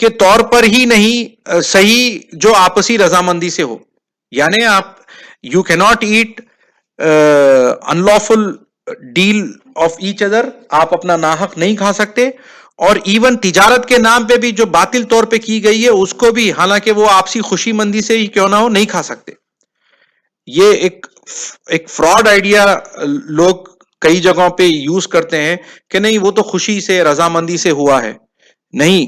کے طور پر ہی نہیں صحیح جو آپسی رضامندی سے ہو. یعنی آپ یو کی not eat in lawful deal of each other, آپ اپنا ناحق نہیں کھا سکتے، اور ایون تجارت کے نام پہ بھی جو باطل طور پہ کی گئی ہے اس کو بھی، حالانکہ وہ آپسی خوشی مندی سے ہی کیوں نہ ہو، نہیں کھا سکتے. یہ ایک فراڈ آئیڈیا لوگ کئی جگہوں پہ یوز کرتے ہیں کہ نہیں وہ تو خوشی سے رضامندی سے ہوا ہے. نہیں،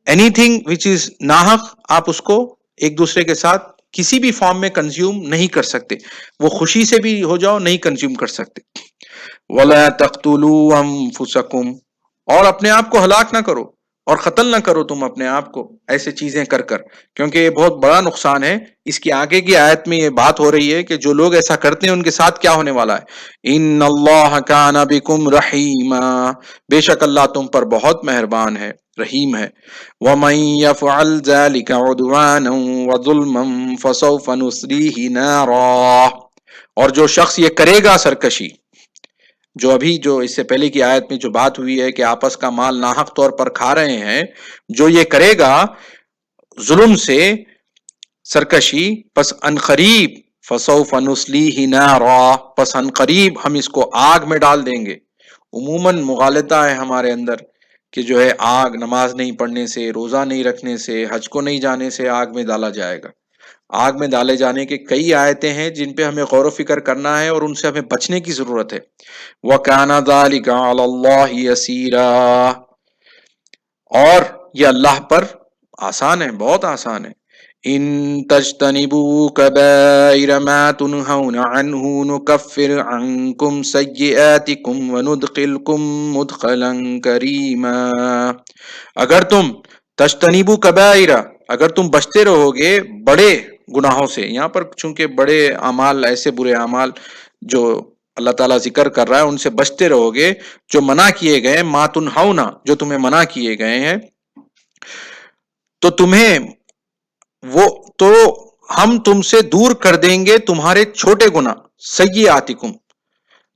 اینی تھنگ وچ از ناحق آپ اس کو ایک دوسرے کے ساتھ کسی بھی فارم میں کنزیوم نہیں کر سکتے، وہ خوشی سے بھی ہو جاؤ نہیں کنزیوم کر سکتے. وَلَا تَقْتُلُوا أَنفُسَكُمْ، اور اپنے آپ کو ہلاک نہ کرو اور قتل نہ کرو تم اپنے آپ کو ایسے چیزیں کر کر، کیونکہ یہ بہت بڑا نقصان ہے. اس کی آگے کی آیت میں یہ بات ہو رہی ہے کہ جو لوگ ایسا کرتے ہیں ان کے ساتھ کیا ہونے والا ہے. ان اللہ کان بکم رحیما، بے شک اللہ تم پر بہت مہربان ہے، رحیم ہے. ومن یفعل ذلک عدوانا وظلما فسوف نصلیہ نارا، اور جو شخص یہ کرے گا سرکشی، جو ابھی جو اس سے پہلے کی آیت میں جو بات ہوئی ہے کہ آپس کا مال ناحق طور پر کھا رہے ہیں، جو یہ کرے گا ظلم سے سرکشی، پس ان قریب فسوف نصلیہ نارا، پس ان قریب ہم اس کو آگ میں ڈال دیں گے. عموماً مغالطہ ہے ہمارے اندر کہ جو ہے آگ نماز نہیں پڑھنے سے، روزہ نہیں رکھنے سے، حج کو نہیں جانے سے آگ میں ڈالا جائے گا. آگ میں ڈالے جانے کے کئی آیتیں ہیں جن پہ ہمیں غور و فکر کرنا ہے اور ان سے ہمیں بچنے کی ضرورت ہے. وَكَانَ ذَلِكَ عَلَى اللَّهِ يَسِيرًا، اور یہ اللہ پر آسان ہے، بہت آسان ہے. ان تجتنبوا كبائر ما تنهون عنه نكفر عنكم سيئاتكم وندخلكم مدخلا كريما. اگر تم تجتنبوا کبائر، اگر تم بچتے رہو گے بڑے گناہوں سے، یہاں پر چونکہ بڑے اعمال، ایسے برے اعمال جو اللہ تعالیٰ ذکر کر رہا ہے ان سے بچتے رہو گے، جو منع کیے گئے، ما تنہونا، جو تمہیں منع کیے گئے ہیں، تو تمہیں وہ تو ہم تم سے دور کر دیں گے تمہارے چھوٹے گناہ، سیئاتکم،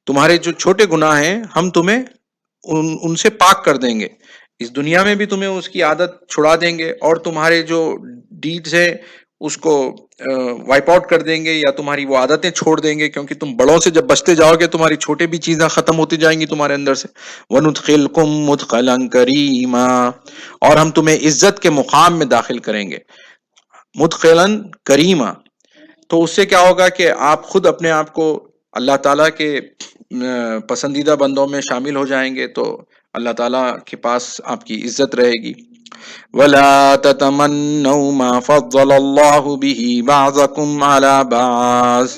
تمہارے جو چھوٹے گناہ ہیں ہم تمہیں ان سے پاک کر دیں گے. اس دنیا میں بھی تمہیں اس کی عادت چھڑا دیں گے، اور تمہارے جو ڈیڈز ہیں اس کو وائپ آؤٹ کر دیں گے، یا تمہاری وہ عادتیں چھوڑ دیں گے، کیونکہ تم بڑوں سے جب بچتے جاؤ گے تمہاری چھوٹے بھی چیزیں ختم ہوتی جائیں گی تمہارے اندر سے. وَنُدْخِلْكُمْ مُدْخَلًا كَرِيمًا، اور ہم تمہیں عزت کے مقام میں داخل کریں گے. مدخلاً کریما، تو اس سے کیا ہوگا کہ آپ خود اپنے آپ کو اللہ تعالیٰ کے پسندیدہ بندوں میں شامل ہو جائیں گے، تو اللہ تعالیٰ کے پاس آپ کی عزت رہے گی. وَلَا تَتَمَنَّوْا مَا فَضَّلَ اللَّهُ بِهِ بَعْضَكُمْ عَلَى بَعْضٍ،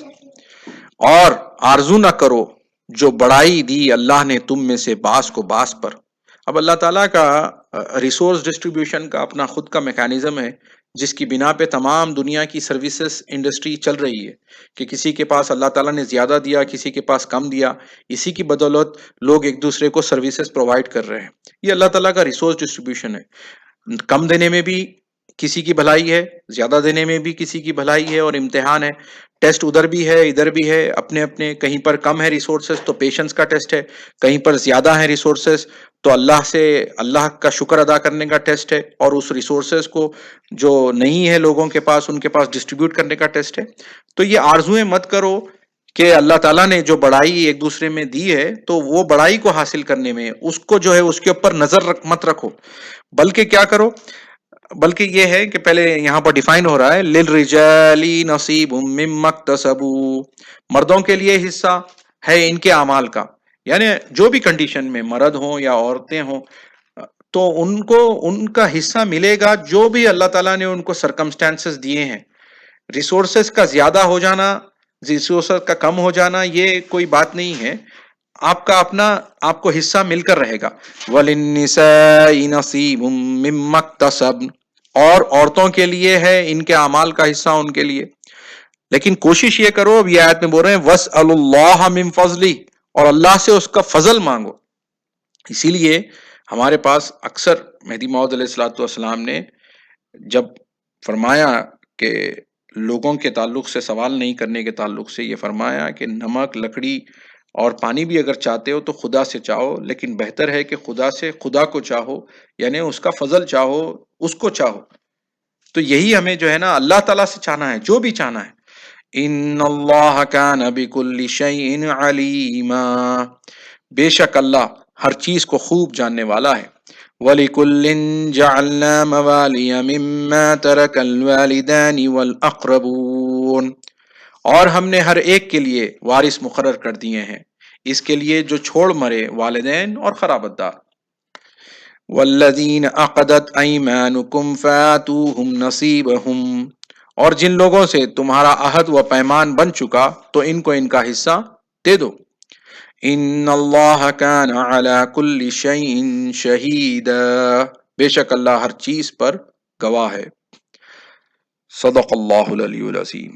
اور آرزو نہ کرو جو بڑائی دی اللہ نے تم میں سے بعض کو بعض پر. اب اللہ تعالیٰ کا ریسورس ڈسٹریبیوشن کا اپنا خود کا میکانزم ہے، جس کی بنا پہ تمام دنیا کی سروسز انڈسٹری چل رہی ہے، کہ کسی کے پاس اللہ تعالیٰ نے زیادہ دیا، کسی کے پاس کم دیا، اسی کی بدولت لوگ ایک دوسرے کو سروسز پرووائڈ کر رہے ہیں. یہ اللہ تعالیٰ کا ریسورس ڈسٹریبیوشن ہے. کم دینے میں بھی کسی کی بھلائی ہے، زیادہ دینے میں بھی کسی کی بھلائی ہے، اور امتحان ہے. ٹیسٹ ادھر بھی ہے ادھر بھی ہے، اپنے اپنے، کہیں پر کم ہے ریسورسز تو پیشنس کا ٹیسٹ ہے، کہیں پر زیادہ ہے ریسورسز تو اللہ کا شکر ادا کرنے کا ٹیسٹ ہے، اور اس ریسورسز کو جو نہیں ہے لوگوں کے پاس ان کے پاس ڈسٹریبیوٹ کرنے کا ٹیسٹ ہے. تو یہ آرزویں مت کرو کہ اللہ تعالیٰ نے جو بڑائی ایک دوسرے میں دی ہے تو وہ بڑائی کو حاصل کرنے میں اس کو جو ہے اس کے اوپر نظر مت رکھو، بلکہ کیا کرو، بلکہ یہ ہے کہ پہلے یہاں پر ڈیفائن ہو رہا ہے للرجال نصیب مما اکتسبوا، مردوں کے لیے حصہ ہے ان کے اعمال کا. یعنی جو بھی کنڈیشن میں مرد ہوں یا عورتیں ہوں تو ان کو ان کا حصہ ملے گا جو بھی اللہ تعالیٰ نے ان کو سرکمسٹانسز دیے ہیں. ریسورسز کا زیادہ ہو جانا، ریسورسز کا کم ہو جانا یہ کوئی بات نہیں ہے، آپ کا اپنا آپ کو حصہ مل کر رہے گا. وَلِلنِّسَاءِ نَصِيبٌ مِّمَّا اكْتَسَبْنَ، اور عورتوں کے لیے ہے ان کے اعمال کا حصہ ان کے لیے. لیکن کوشش یہ کرو، اب یہ آیت میں بول رہے ہیں وَاسْأَلُوا اللَّهَ مِن فَضْلِهِ، اور اللہ سے اس کا فضل مانگو. اسی لیے ہمارے پاس اکثر مہدی موعود علیہ الصلوۃ والسلام نے جب فرمایا کہ لوگوں کے تعلق سے سوال نہیں کرنے کے تعلق سے، یہ فرمایا کہ نمک لکڑی اور پانی بھی اگر چاہتے ہو تو خدا سے چاہو، لیکن بہتر ہے کہ خدا سے خدا کو چاہو، یعنی اس کا فضل چاہو، اس کو چاہو۔ تو یہی ہمیں جو ہے نا اللہ تعالیٰ سے چاہنا ہے، جو بھی چاہنا ہے۔ ان اللہ کان بکل شیء علیما، بے شک اللہ ہر چیز کو خوب جاننے والا ہے۔ وَلِكُلٍّ جَعَلْنَا مَوَالِيَ مِمَّا تَرَكَ الْوَالِدَانِ وَالْأَقْرَبُونَ، اور ہم نے ہر ایک کے لیے وارث مقرر کر دیے ہیں، اس کے لیے جو چھوڑ مرے، والدین اور قرابت دار۔ وَالَّذِينَ عَقَدَتْ أَيْمَانُكُمْ فَآتُوهُمْ نَصِيبَهُمْ، اور جن لوگوں سے تمہارا عہد و پیمان بن چکا تو ان کو ان کا حصہ دے دو۔ ان اللہ کان علی کل شیء شہیدا، بے شک اللہ ہر چیز پر گواہ ہے۔ صدق اللہ العلی العظیم۔